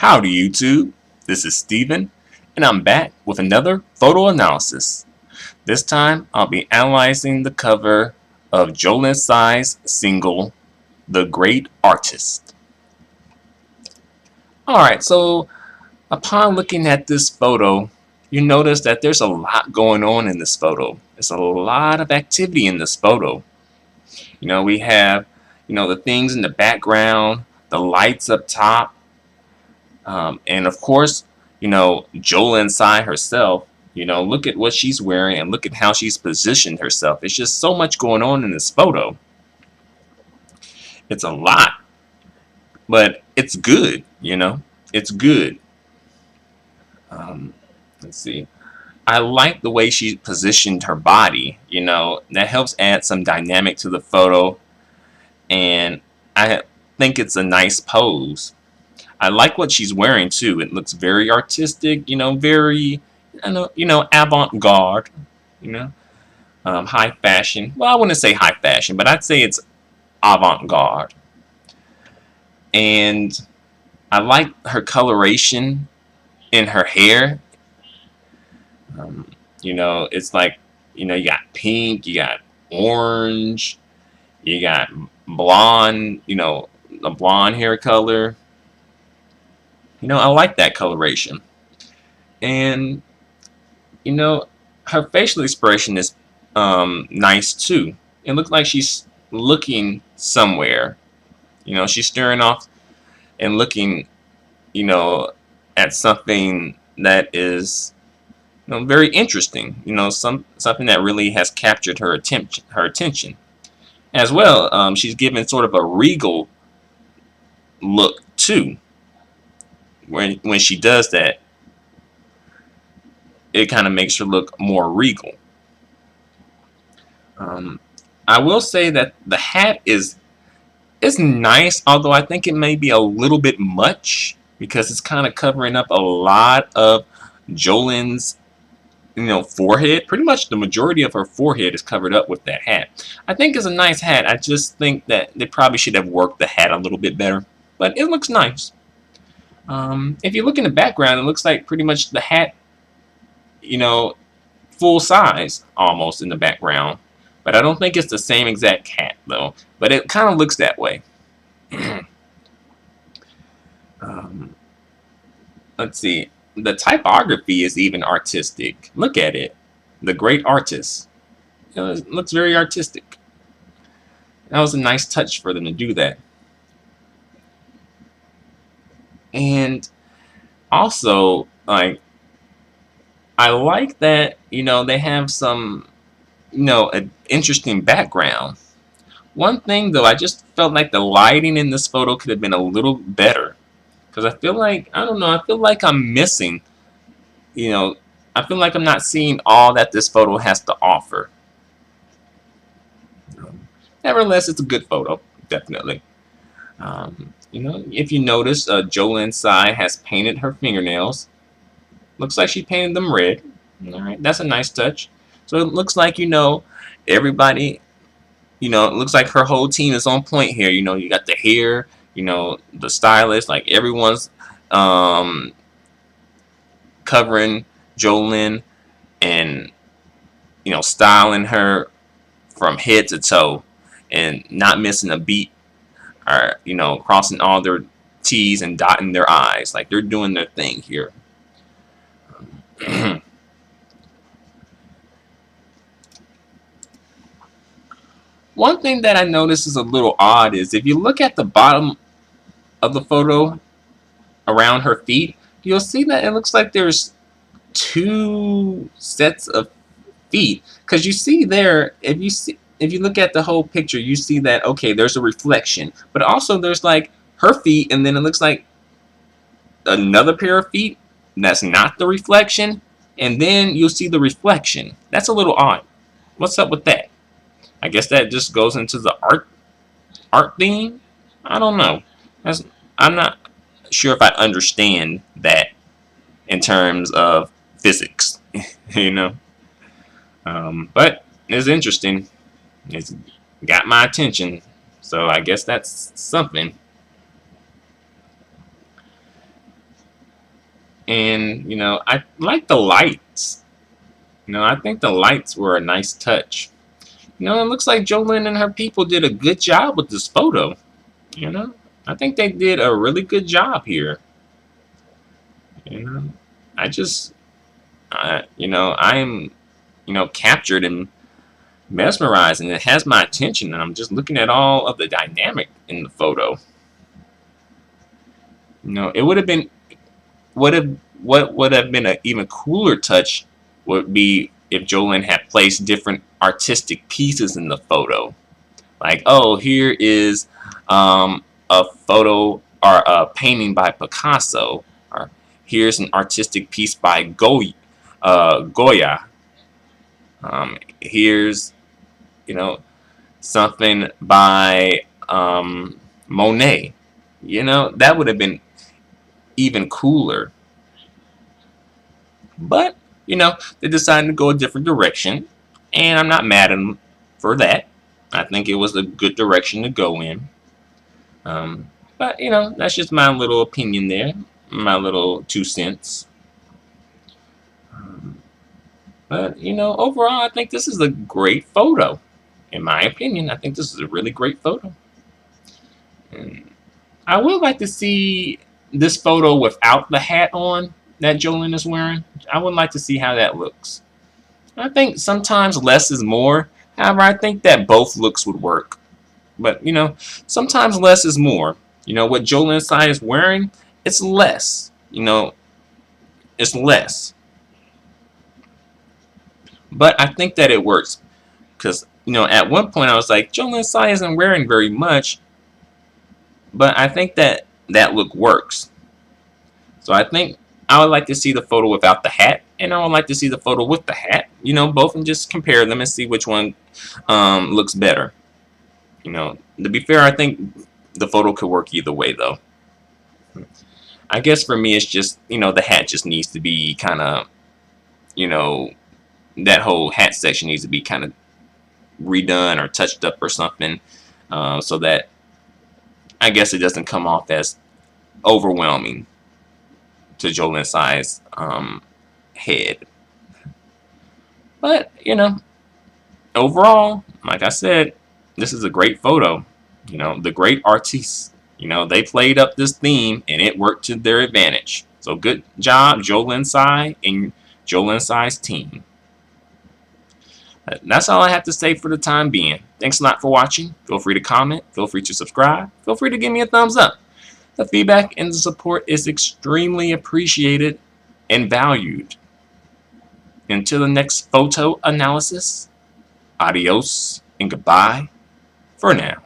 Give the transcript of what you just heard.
Howdy YouTube, this is Steven, and I'm back with another photo analysis. This time I'll be analyzing the cover of Jolin Tsai's single, The Great Artist. Alright, so upon looking at this photo, you notice that there's a lot going on in this photo. There's a lot of activity in this photo. We have, the things in the background, the lights up top, and of course, Jolin Tsai herself, look at what she's wearing and look at how she's positioned herself. It's just so much going on in this photo. It's a lot, but it's good, It's good. Let's see. I like the way she positioned her body, That helps add some dynamic to the photo, and I think it's a nice pose. I like what she's wearing too. It looks very artistic, very, avant-garde, high fashion. Well, I wouldn't say high fashion, but I'd say it's avant-garde. And I like her coloration in her hair. It's like, you got pink, you got orange, you got blonde, a blonde hair color. I like that coloration. And, her facial expression is nice too. It looks like she's looking somewhere. She's staring off and looking, at something that is very interesting. Something that really has captured her attention. As well, she's given sort of a regal look too. When she does that, it kind of makes her look more regal. I will say that the hat is nice, although I think it may be a little bit much because it's kind of covering up a lot of Jolin's forehead. Pretty much the majority of her forehead is covered up with that hat. I think it's a nice hat. I just think that they probably should have worked the hat a little bit better, but it looks nice. If you look in the background, it looks like pretty much the hat, full size almost in the background. But I don't think it's the same exact hat though. But it kind of looks that way. Let's see. The typography is even artistic. Look at it. The Great Artist. It looks very artistic. That was a nice touch for them to do that. And also, like, I like that, they have some, an interesting background. One thing, though, I just felt like the lighting in this photo could have been a little better. Because I feel like, I don't know, I feel like I'm missing, I feel like I'm not seeing all that this photo has to offer. Nevertheless, it's a good photo, definitely. If you notice, Jolin Tsai has painted her fingernails. Looks like she painted them red. Alright, that's a nice touch. So it looks like, everybody, it looks like her whole team is on point here. You got the hair, the stylist, like everyone's covering Jolin and, styling her from head to toe and not missing a beat, or, crossing all their T's and dotting their I's. Like they're doing their thing here. One thing that I noticed is a little odd is if you look at the bottom of the photo around her feet, you'll see that it looks like there's two sets of feet. Because you see there, if you look at the whole picture, you see that, okay, there's a reflection. But also there's like her feet, and then it looks like another pair of feet that's not the reflection, and then you'll see the reflection. That's a little odd. What's up with that? I guess that just goes into the art theme. I don't know. I'm not sure if I understand that in terms of physics, But it's interesting. It's got my attention, so I guess that's something. And, I like the lights. I think the lights were a nice touch. It looks like Jolin and her people did a good job with this photo. You know, I think they did a really good job here. You know, I just, I'm, captured and mesmerized, and it has my attention. And I'm just looking at all of the dynamic in the photo. It would have been, what would have been an even cooler touch would be if Jolin had placed different artistic pieces in the photo. Like, oh, here is a photo or a painting by Picasso, or here's an artistic piece by Goya. Here's, something by Monet. That would have been even cooler. But, they decided to go a different direction, and I'm not mad at them for that. I think it was a good direction to go in. But, that's just my little opinion there, my little 2 cents. But, overall, I think this is a great photo. In my opinion, I think this is a really great photo. And I would like to see this photo without the hat on that Jolin is wearing. I would like to see how that looks. I think sometimes less is more. However, I think that both looks would work. But, sometimes less is more. What Jolin Tsai is wearing, it's less. It's less. But I think that it works. Because, at one point I was like, Jolin Tsai isn't wearing very much. But I think that look works. So I think I would like to see the photo without the hat, and I would like to see the photo with the hat. Both, and just compare them and see which one looks better. To be fair, I think the photo could work either way, though. I guess for me, it's just, the hat just needs to be kind of, that whole hat section needs to be kind of redone or touched up or something, so that I guess it doesn't come off as overwhelming to Jolin Tsai's head. But, overall, like I said, this is a great photo. The great artists, they played up this theme and it worked to their advantage. So good job, Jolin Tsai and Jolin Tsai's team. That's all I have to say for the time being. Thanks a lot for watching. Feel free to comment. Feel free to subscribe. Feel free to give me a thumbs up. The feedback and the support is extremely appreciated and valued. Until the next photo analysis, adios and goodbye for now.